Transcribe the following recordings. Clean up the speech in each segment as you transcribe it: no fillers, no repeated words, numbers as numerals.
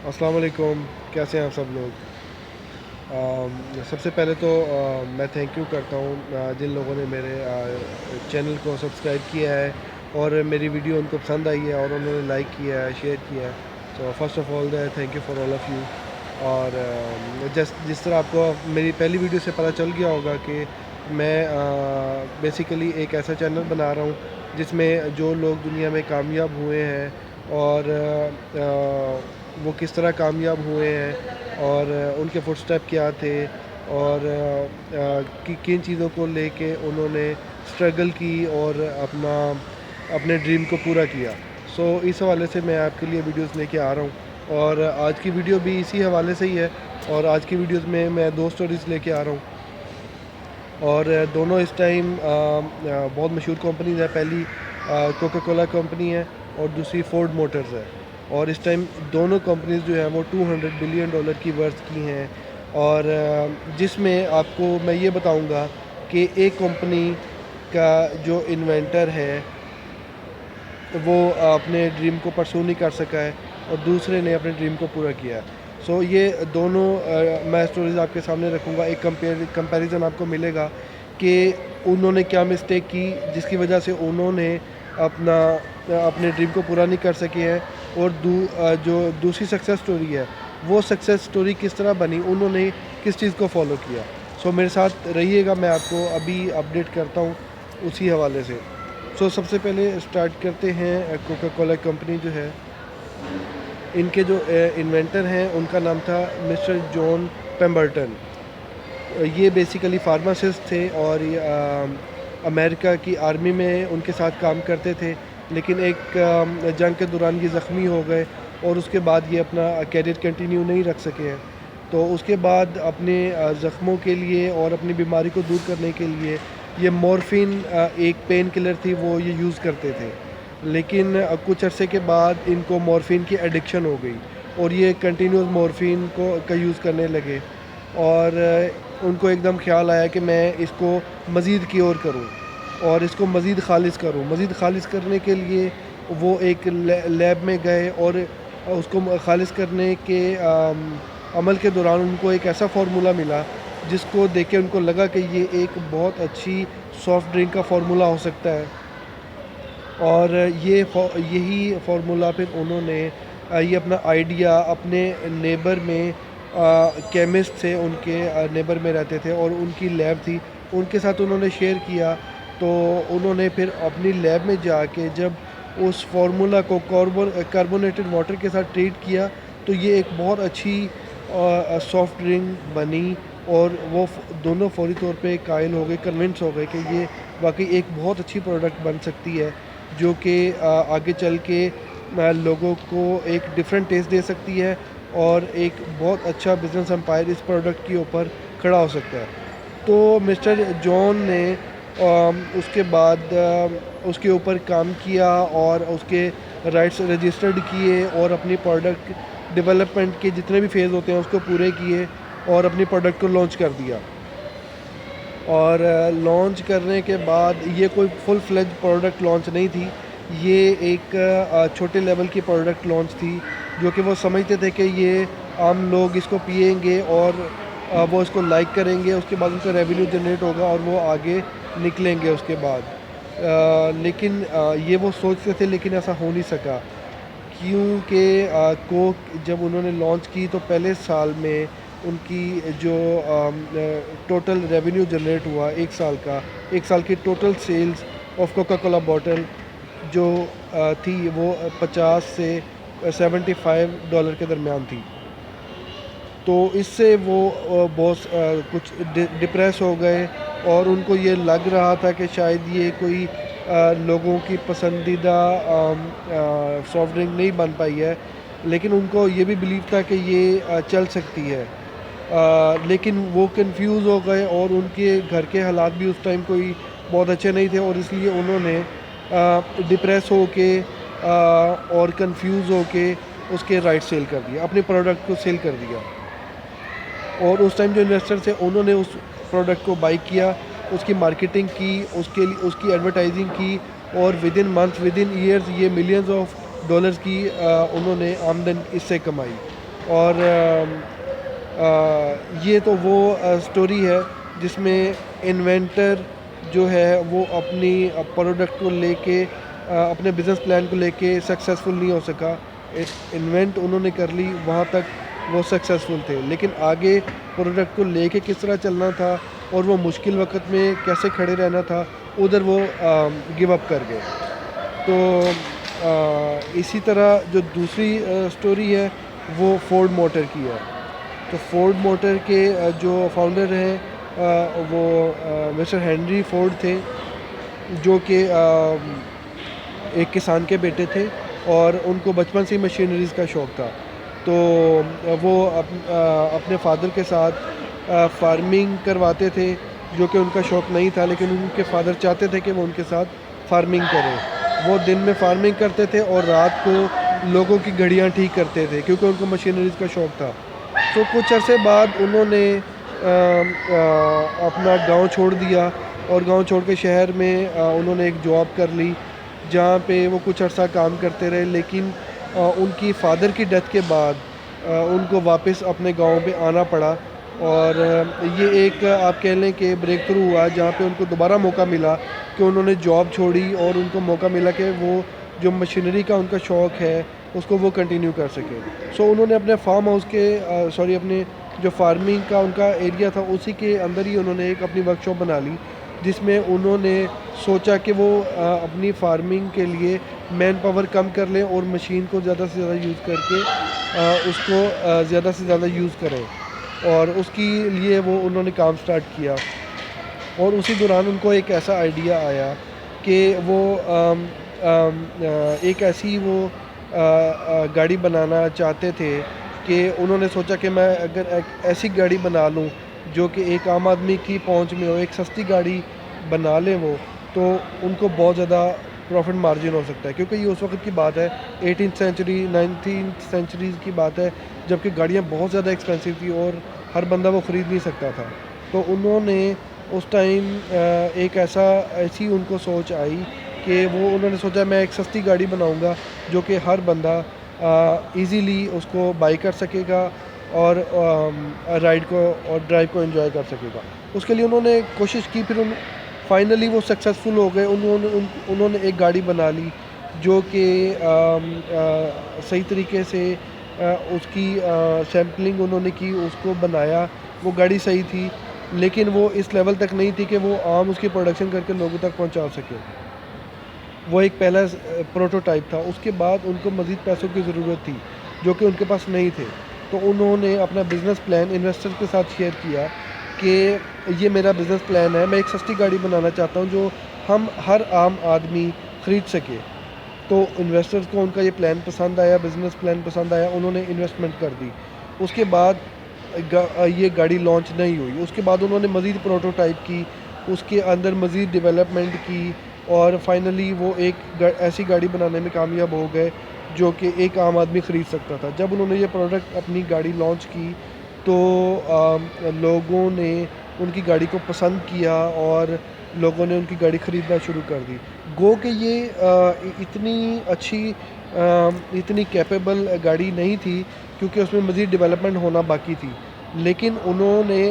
السلام علیکم، کیسے ہیں آپ سب لوگ؟ سب سے پہلے تو میں تھینک یو کرتا ہوں جن لوگوں نے میرے چینل کو سبسکرائب کیا ہے اور میری ویڈیو ان کو پسند آئی ہے اور انہوں نے لائک کیا ہے، شیئر کیا ہے. So first of all thank you for all of you. اور جس طرح آپ کو میری پہلی ویڈیو سے پتہ چل گیا ہوگا کہ میں بیسیکلی ایک ایسا چینل بنا رہا ہوں جس میں جو لوگ دنیا میں کامیاب ہوئے ہیں اور وہ کس طرح کامیاب ہوئے ہیں اور ان کے فٹ سٹیپ کیا تھے اور کن چیزوں کو لے کے انہوں نے اسٹرگل کی اور اپنے ڈریم کو پورا کیا. سو اس حوالے سے میں آپ کے لیے ویڈیوز لے کے آ رہا ہوں اور آج کی ویڈیو بھی اسی حوالے سے ہی ہے. اور آج کی ویڈیوز میں دو سٹوریز لے کے آ رہا ہوں اور دونوں اس ٹائم بہت مشہور کمپنیز ہیں. پہلی کوکا کولا کمپنی ہے اور دوسری فورڈ موٹرز ہے. اور اس ٹائم دونوں کمپنیز جو ہیں وہ $200 بلین کی ورتھ کی ہیں. اور جس میں آپ کو میں یہ بتاؤں گا کہ ایک کمپنی کا جو انوینٹر ہے وہ اپنے ڈریم کو پرسو نہیں کر سکا ہے اور دوسرے نے اپنے ڈریم کو پورا کیا ہے. سو یہ دونوں میں اسٹوریز آپ کے سامنے رکھوں گا. ایک کمپیریزن آپ کو ملے گا کہ انہوں نے کیا مسٹیک کی جس کی وجہ سے انہوں نے اپنے ڈریم کو پورا نہیں کر سکے ہیں اور جو دوسری سکسیس سٹوری ہے وہ سکسیس سٹوری کس طرح بنی، انہوں نے کس چیز کو فالو کیا. سو میرے ساتھ رہیے گا، میں آپ کو ابھی اپڈیٹ کرتا ہوں اسی حوالے سے. سو سب سے پہلے اسٹارٹ کرتے ہیں. کوکا کولا کمپنی جو ہے ان کے جو انوینٹر ہیں ان کا نام تھا مسٹر جان پیمبرٹن. یہ بیسیکلی فارماسسٹ تھے اور امریکہ کی آرمی میں ان کے ساتھ کام کرتے تھے، لیکن ایک جنگ کے دوران یہ زخمی ہو گئے اور اس کے بعد یہ اپنا کیریئر کنٹینیو نہیں رکھ سکے ہیں. تو اس کے بعد اپنے زخموں کے لیے اور اپنی بیماری کو دور کرنے کے لیے یہ مورفین ایک پین کلر تھی وہ یہ یوز کرتے تھے. لیکن کچھ عرصے کے بعد ان کو مورفین کی ایڈکشن ہو گئی اور یہ کنٹینیوس مورفین کا یوز کرنے لگے. اور ان کو ایک دم خیال آیا کہ میں اس کو مزید کیور کروں اور اس کو مزید خالص کروں. مزید خالص کرنے کے لیے وہ ایک لیب میں گئے اور اس کو خالص کرنے کے عمل کے دوران ان کو ایک ایسا فارمولہ ملا جس کو دیکھ کے ان کو لگا کہ یہ ایک بہت اچھی سافٹ ڈرنک کا فارمولہ ہو سکتا ہے. اور یہی فارمولہ پھر انہوں نے یہ اپنا آئیڈیا اپنے نیبر میں کیمسٹ تھے، ان کے نیبر میں رہتے تھے اور ان کی لیب تھی، ان کے ساتھ انہوں نے شیئر کیا. تو انہوں نے پھر اپنی لیب میں جا کے جب اس فارمولہ کو کاربونیٹڈ واٹر کے ساتھ ٹریٹ کیا تو یہ ایک بہت اچھی سافٹ ڈرنک بنی. اور وہ دونوں فوری طور پہ قائل ہو گئے، کنونس ہو گئے کہ یہ واقعی ایک بہت اچھی پروڈکٹ بن سکتی ہے جو کہ آگے چل کے لوگوں کو ایک ڈفرینٹ ٹیسٹ دے سکتی ہے اور ایک بہت اچھا بزنس امپائر اس پروڈکٹ کے اوپر کھڑا ہو سکتا ہے. تو مسٹر جان نے اس کے بعد اس کے اوپر کام کیا اور اس کے رائٹس رجسٹرڈ کیے اور اپنی پروڈکٹ ڈیولپمنٹ کے جتنے بھی فیز ہوتے ہیں اس کو پورے کیے اور اپنی پروڈکٹ کو لانچ کر دیا. اور لانچ کرنے کے بعد یہ کوئی فل فلیج پروڈکٹ لانچ نہیں تھی، یہ ایک چھوٹے لیول کی پروڈکٹ لانچ تھی جو کہ وہ سمجھتے تھے کہ یہ عام لوگ اس کو پئیں گے اور وہ اس کو لائک کریں گے، اس کے بعد ان کا ریونیو جنریٹ ہوگا اور وہ آگے نکلیں گے اس کے بعد. لیکن یہ وہ سوچتے تھے لیکن ایسا ہو نہیں سکا کیونکہ کوک جب انہوں نے لانچ کی تو پہلے سال میں ان کی جو ٹوٹل ریونیو جنریٹ ہوا ایک سال کی total sales of Coca Cola bottle جو تھی وہ $50 سے $75 کے درمیان تھی. تو اس سے وہ بہت کچھ ڈپریس ہو گئے اور ان کو یہ لگ رہا تھا کہ شاید یہ کوئی لوگوں کی پسندیدہ سافٹ ڈرنک نہیں بن پائی ہے. لیکن ان کو یہ بھی بلیو تھا کہ یہ چل سکتی ہے. لیکن وہ کنفیوز ہو گئے اور ان کے گھر کے حالات بھی اس ٹائم کوئی بہت اچھے نہیں تھے اور اس لیے انہوں نے ڈپریس ہو کے اور کنفیوز ہو کے اس کے رائٹ سیل کر دیا، اپنے پروڈکٹ کو سیل کر دیا. اور اس ٹائم جو انویسٹر تھے انہوں نے اس پروڈکٹ کو بائی کیا، اس کی مارکیٹنگ کی، اس کی ایڈورٹائزنگ کی اور with in month with in years یہ ملینز آف ڈالرز کی انہوں نے آمدن اس سے کمائی. اور یہ تو وہ سٹوری ہے جس میں انوینٹر جو ہے وہ اپنی پروڈکٹ کو لے کے اپنے بزنس پلان کو لے کے سکسیزفل نہیں ہو سکا. انوینٹ انہوں نے کر لی, وہاں تک وہ سکسیزفل تھے, لیکن آگے پروڈکٹ کو لے کے کس طرح چلنا تھا اور وہ مشکل وقت میں کیسے کھڑے رہنا تھا, ادھر وہ گیو اپ کر گئے. تو اسی طرح جو دوسری سٹوری ہے وہ فورڈ موٹر کی ہے. تو فورڈ موٹر کے جو فاؤنڈر ہیں وہ مسٹر ہینری فورڈ تھے, جو کہ ایک کسان کے بیٹے تھے اور ان کو بچپن سے ہی مشینریز کا شوق تھا. تو وہ اپنے فادر کے ساتھ فارمنگ کرواتے تھے, جو کہ ان کا شوق نہیں تھا, لیکن ان کے فادر چاہتے تھے کہ وہ ان کے ساتھ فارمنگ کریں. وہ دن میں فارمنگ کرتے تھے اور رات کو لوگوں کی گھڑیاں ٹھیک کرتے تھے, کیونکہ ان کو مشینریز کا شوق تھا. تو کچھ عرصے بعد انہوں نے اپنا گاؤں چھوڑ دیا اور گاؤں چھوڑ کے شہر میں انہوں نے ایک جاب کر لی, جہاں پہ وہ کچھ عرصہ کام کرتے رہے. لیکن ان کی فادر کی ڈیتھ کے بعد ان کو واپس اپنے گاؤں پہ آنا پڑا, اور یہ ایک آپ کہہ لیں کہ بریک تھرو ہوا, جہاں پہ ان کو دوبارہ موقع ملا کہ انہوں نے جاب چھوڑی اور ان کو موقع ملا کہ وہ جو مشینری کا ان کا شوق ہے اس کو وہ کنٹینیو کر سکے. سو انہوں نے اپنے فارم ہاؤس کے اپنے جو فارمنگ کا ان کا ایریا تھا اسی کے اندر ہی انہوں نے ایک اپنی ورک شاپ بنا لی, جس میں انہوں نے سوچا کہ وہ اپنی فارمنگ کے لیے مین پاور کم کر لیں اور مشین کو زیادہ سے زیادہ یوز کر کے اس کو زیادہ سے زیادہ یوز کریں, اور اس کے لیے وہ انہوں نے کام سٹارٹ کیا. اور اسی دوران ان کو ایک ایسا آئیڈیا آیا کہ وہ ایک ایسی وہ گاڑی بنانا چاہتے تھے کہ انہوں نے سوچا کہ میں اگر ایک ایسی گاڑی بنا لوں جو کہ ایک عام آدمی کی پہنچ میں ہو, ایک سستی گاڑی بنا لیں وہ, تو ان کو بہت زیادہ پروفٹ مارجن ہو سکتا ہے. کیونکہ یہ اس وقت کی بات ہے, 18th سینچری 19th سینچریز کی بات ہے, جب کہ گاڑیاں بہت زیادہ ایکسپینسو تھی اور ہر بندہ وہ خرید نہیں سکتا تھا. تو انہوں نے اس ٹائم ایک ایسی ان کو سوچ آئی کہ انہوں نے سوچا میں ایک سستی گاڑی بناؤں گا جو کہ ہر بندہ ایزیلی اس کو بائی کر سکے گا اور رائڈ کو اور ڈرائیو کو انجوائے کر سکے گا. اس کے لیے انہوں نے کوشش کی, پھر فائنلی وہ سکسیزفل ہو گئے. انہوں نے ایک گاڑی بنا لی جو کہ صحیح طریقے سے اس کی سیمپلنگ انہوں نے کی, اس کو بنایا. وہ گاڑی صحیح تھی, لیکن وہ اس لیول تک نہیں تھی کہ وہ عام اس کی پروڈکشن کر کے لوگوں تک پہنچا سکے. وہ ایک پہلا پروٹوٹائپ تھا. اس کے بعد ان کو مزید پیسوں کی ضرورت تھی جو کہ ان کے پاس نہیں تھے. تو انہوں نے اپنا بزنس پلان انویسٹر کے ساتھ شیئر کیا کہ یہ میرا بزنس پلان ہے, میں ایک سستی گاڑی بنانا چاہتا ہوں جو ہر عام آدمی خرید سکے. تو انویسٹرز کو ان کا یہ پلان پسند آیا, بزنس پلان پسند آیا, انہوں نے انویسٹمنٹ کر دی. اس کے بعد یہ گاڑی لانچ نہیں ہوئی. اس کے بعد انہوں نے مزید پروٹوٹائپ کی, اس کے اندر مزید ڈیولپمنٹ کی, اور فائنلی وہ ایک ایسی گاڑی بنانے میں کامیاب ہو گئے جو کہ ایک عام آدمی خرید سکتا تھا. جب انہوں نے یہ پروڈکٹ اپنی گاڑی لانچ کی تو لوگوں نے ان کی گاڑی کو پسند کیا اور لوگوں نے ان کی گاڑی خریدنا شروع کر دی. گو کہ یہ اتنی اچھی اتنی کیپیبل گاڑی نہیں تھی, کیونکہ اس میں مزید ڈیولپمنٹ ہونا باقی تھی, لیکن انہوں نے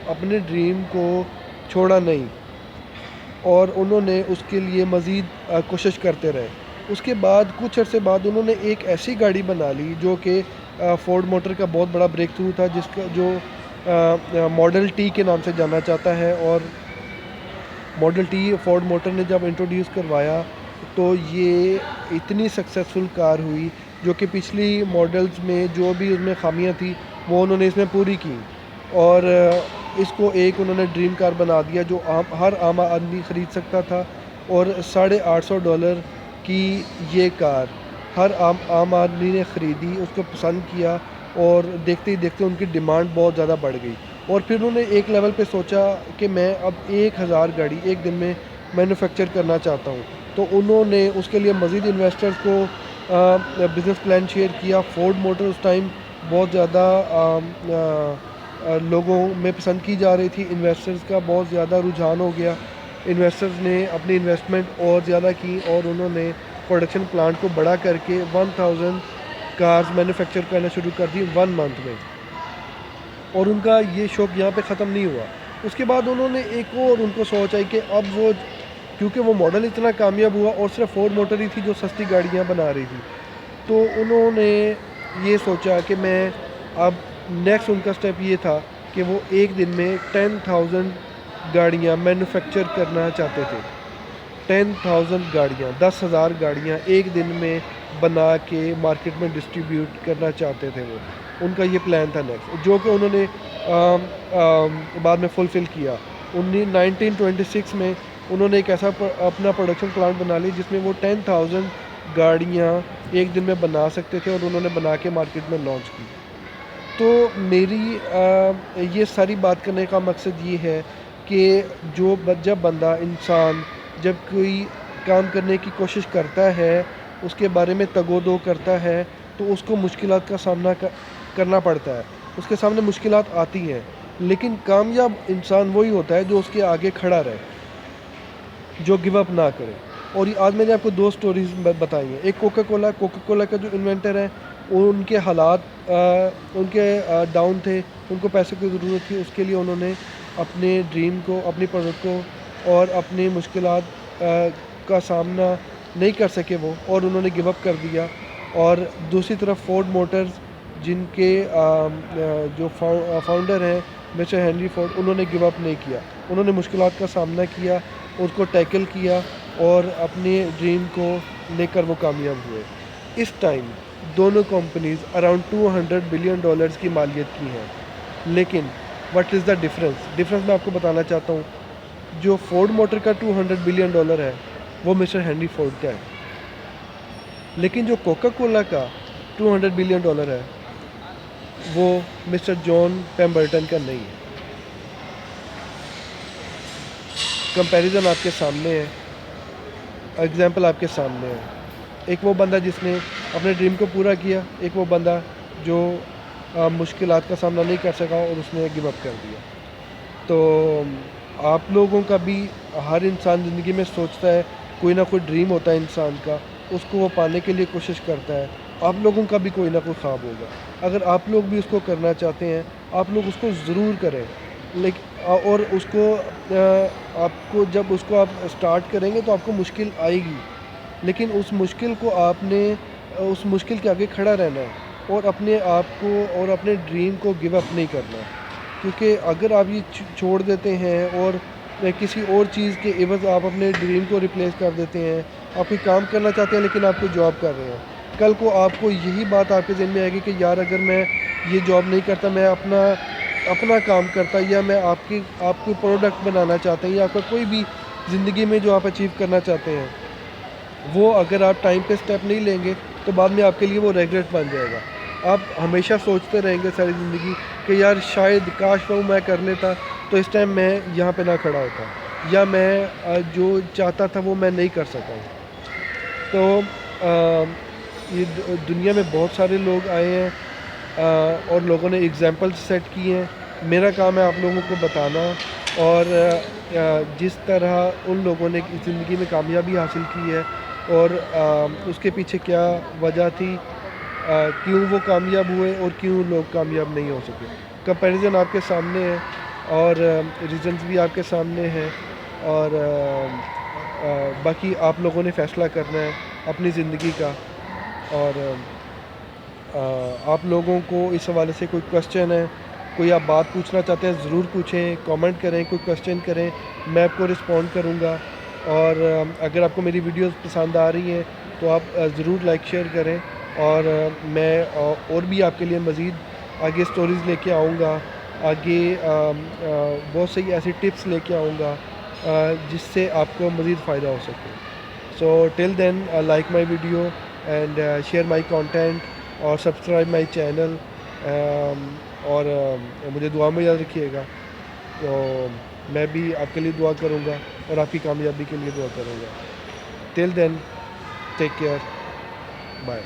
اپنے ڈریم کو چھوڑا نہیں اور انہوں نے اس کے لیے مزید کوشش کرتے رہے. اس کے بعد کچھ عرصے بعد انہوں نے ایک ایسی گاڑی بنا لی جو کہ فورڈ موٹر کا بہت بڑا بریک تھرو تھا, جس کا جو ماڈل ٹی کے نام سے جانا جاتا ہے. اور ماڈل ٹی فورڈ موٹر نے جب انٹروڈیوس کروایا تو یہ اتنی سکسیزفل کار ہوئی جو کہ پچھلی ماڈلز میں جو بھی اس میں خامیاں تھیں وہ انہوں نے اس میں پوری کی, اور اس کو ایک انہوں نے ڈریم کار بنا دیا جو ہر عام آدمی خرید سکتا تھا. اور $850 کی یہ کار ہر عام آدمی نے خریدی, اس کو پسند کیا, اور دیکھتے ہی دیکھتے ان کی ڈیمانڈ بہت زیادہ بڑھ گئی. اور پھر انہوں نے ایک لیول پہ سوچا کہ میں اب 1000 گاڑی ایک دن میں مینوفیکچر کرنا چاہتا ہوں. تو انہوں نے اس کے لیے مزید انویسٹرز کو بزنس پلان شیئر کیا. فورڈ موٹر اس ٹائم بہت زیادہ لوگوں میں پسند کی جا رہی تھی, انویسٹرز کا بہت زیادہ رجحان ہو گیا. انویسٹرز نے اپنی انویسٹمنٹ اور زیادہ کی اور انہوں نے پروڈکشن پلانٹ کو بڑا کر کے 1000 کارز مینوفیکچر کرنا شروع کر دی 1 منتھ میں، اور ان کا یہ شوق یہاں پہ ختم نہیں ہوا. اس کے بعد انہوں نے ایک اور ان کو سوچ آئی کہ اب وہ، کیونکہ وہ ماڈل اتنا کامیاب ہوا اور صرف فورڈ موٹر ہی تھی جو سستی گاڑیاں بنا رہی تھی، تو انہوں نے یہ سوچا کہ میں اب نیکسٹ ان کا سٹیپ یہ تھا کہ وہ ایک دن میں 10,000 گاڑیاں مینوفیکچر کرنا چاہتے تھے. 10,000 گاڑیاں، 10,000 گاڑیاں ایک دن میں بنا کے مارکیٹ میں ڈسٹریبیوٹ کرنا چاہتے تھے. وہ ان کا یہ پلان تھا نیکسٹ، جو کہ انہوں نے بعد میں فلفل کیا. 1926 میں انہوں نے ایک ایسا اپنا پروڈکشن پلانٹ بنا لی جس میں وہ 10,000 گاڑیاں ایک دن میں بنا سکتے تھے، اور انہوں نے بنا کے مارکیٹ میں لانچ کی. تو میری یہ ساری بات کرنے کا مقصد یہ ہے کہ جب بندہ، انسان جب کوئی کام کرنے کی کوشش کرتا ہے، اس کے بارے میں تگ و دو کرتا ہے، تو اس کو مشکلات کا سامنا کرنا پڑتا ہے. اس کے سامنے مشکلات آتی ہیں، لیکن کامیاب انسان وہی ہوتا ہے جو اس کے آگے کھڑا رہے، جو گیو اپ نہ کرے. اور یہ آج میں نے آپ کو 2 سٹوریز بتائی ہیں. ایک کوکا کولا کا جو انوینٹر ہے، ان کے حالات ان کے ڈاؤن تھے، ان کو پیسے کی ضرورت تھی. اس کے لیے انہوں نے اپنے ڈریم کو، اپنی پروڈکٹ کو اور اپنی مشکلات کا سامنا نہیں کر سکے وہ، اور انہوں نے گیو اپ کر دیا. اور دوسری طرف فورڈ موٹرز، جن کے جو فاؤنڈر ہیں مسٹر ہنری فورڈ، انہوں نے گیو اپ نہیں کیا. انہوں نے مشکلات کا سامنا کیا، اس کو ٹیکل کیا، اور اپنے ڈریم کو لے کر وہ کامیاب ہوئے. اس ٹائم دونوں کمپنیز اراؤنڈ $200 بلین کی مالیت کی ہیں. لیکن وٹ از دا ڈفرینس میں آپ کو بتانا چاہتا ہوں. جو فورڈ موٹر کا $200 بلین ہے، وہ مسٹر ہنری فورڈ کا ہے. لیکن جو کوکا کولا کا $200 بلین ہے، وہ مسٹر جان پیمبرٹن کا نہیں ہے. کمپیریزن آپ کے سامنے ہے، ایگزامپل آپ کے سامنے ہے. ایک وہ بندہ جس نے اپنے ڈریم کو پورا کیا، ایک وہ بندہ جو مشکلات کا سامنا نہیں کر سکا اور اس نے گیو اپ کر دیا. تو آپ لوگوں کا بھی، ہر انسان زندگی میں سوچتا ہے، کوئی نہ کوئی ڈریم ہوتا ہے انسان کا، اس کو وہ پانے کے لیے کوشش کرتا ہے. آپ لوگوں کا بھی کوئی نہ کوئی خواب ہوگا. اگر آپ لوگ بھی اس کو کرنا چاہتے ہیں، آپ لوگ اس کو ضرور کریں. اور اس کو آپ کو، جب اس کو آپ اسٹارٹ کریں گے تو آپ کو مشکل آئے گی، لیکن اس مشکل کو آپ نے، اس مشکل کے آگے کھڑا رہنا ہے، اور اپنے آپ کو اور اپنے ڈریم کو گیو اپ نہیں کرنا. کیونکہ اگر آپ یہ چھوڑ دیتے ہیں اور کسی اور چیز کے عوض آپ اپنے ڈریم کو ریپلیس کر دیتے ہیں، آپ کوئی کام کرنا چاہتے ہیں لیکن آپ کوئی جاب کر رہے ہیں، کل کو آپ کو یہی بات آپ کے ذہن میں آئے گی کہ یار اگر میں یہ جاب نہیں کرتا، میں اپنا کام کرتا، یا میں آپ کو پروڈکٹ بنانا چاہتے ہیں، یا آپ کا کوئی بھی زندگی میں جو آپ اچیو کرنا چاہتے ہیں، وہ اگر آپ ٹائم پہ سٹیپ نہیں لیں گے تو بعد میں آپ کے لیے وہ ریگریٹ بن جائے گا. آپ ہمیشہ سوچتے رہیں گے ساری زندگی کہ یار شاید کاش وہ میں کر لیتا تو اس ٹائم میں یہاں پہ نہ کھڑا ہوتا، یا میں جو چاہتا تھا وہ میں نہیں کر سکا. تو یہ دنیا میں بہت سارے لوگ آئے ہیں اور لوگوں نے ایگزامپلس سیٹ کی ہیں. میرا کام ہے آپ لوگوں کو بتانا، اور جس طرح ان لوگوں نے زندگی میں کامیابی حاصل کی ہے، اور اس کے پیچھے کیا وجہ تھی، کیوں وہ کامیاب ہوئے اور کیوں لوگ کامیاب نہیں ہو سکے. کمپیریزن آپ کے سامنے ہے، اور ریزنز بھی آپ کے سامنے ہیں، اور باقی آپ لوگوں نے فیصلہ کرنا ہے اپنی زندگی کا. اور آپ لوگوں کو اس حوالے سے کوئی کوشچن ہے، کوئی آپ بات پوچھنا چاہتے ہیں، ضرور پوچھیں، کامنٹ کریں، کوئی کوشچن کریں، میں آپ کو رسپونڈ کروں گا. اور اگر آپ کو میری ویڈیوز پسند آ رہی ہیں تو آپ ضرور لائک شیئر کریں، اور میں اور بھی آپ کے لیے مزید آگے سٹوریز لے کے آؤں گا، آگے بہت سی ایسی ٹپس لے کے آؤں گا جس سے آپ کو مزید فائدہ ہو سکے. So till then like my video and share my content اور سبسکرائب مائی چینل، اور مجھے دعا میں یاد رکھیے گا. تو میں بھی آپ کے لیے دعا کروں گا اور آپ کی کامیابی کے لیے دعا کروں گا. ٹل دین ٹیک کیئر، بائے.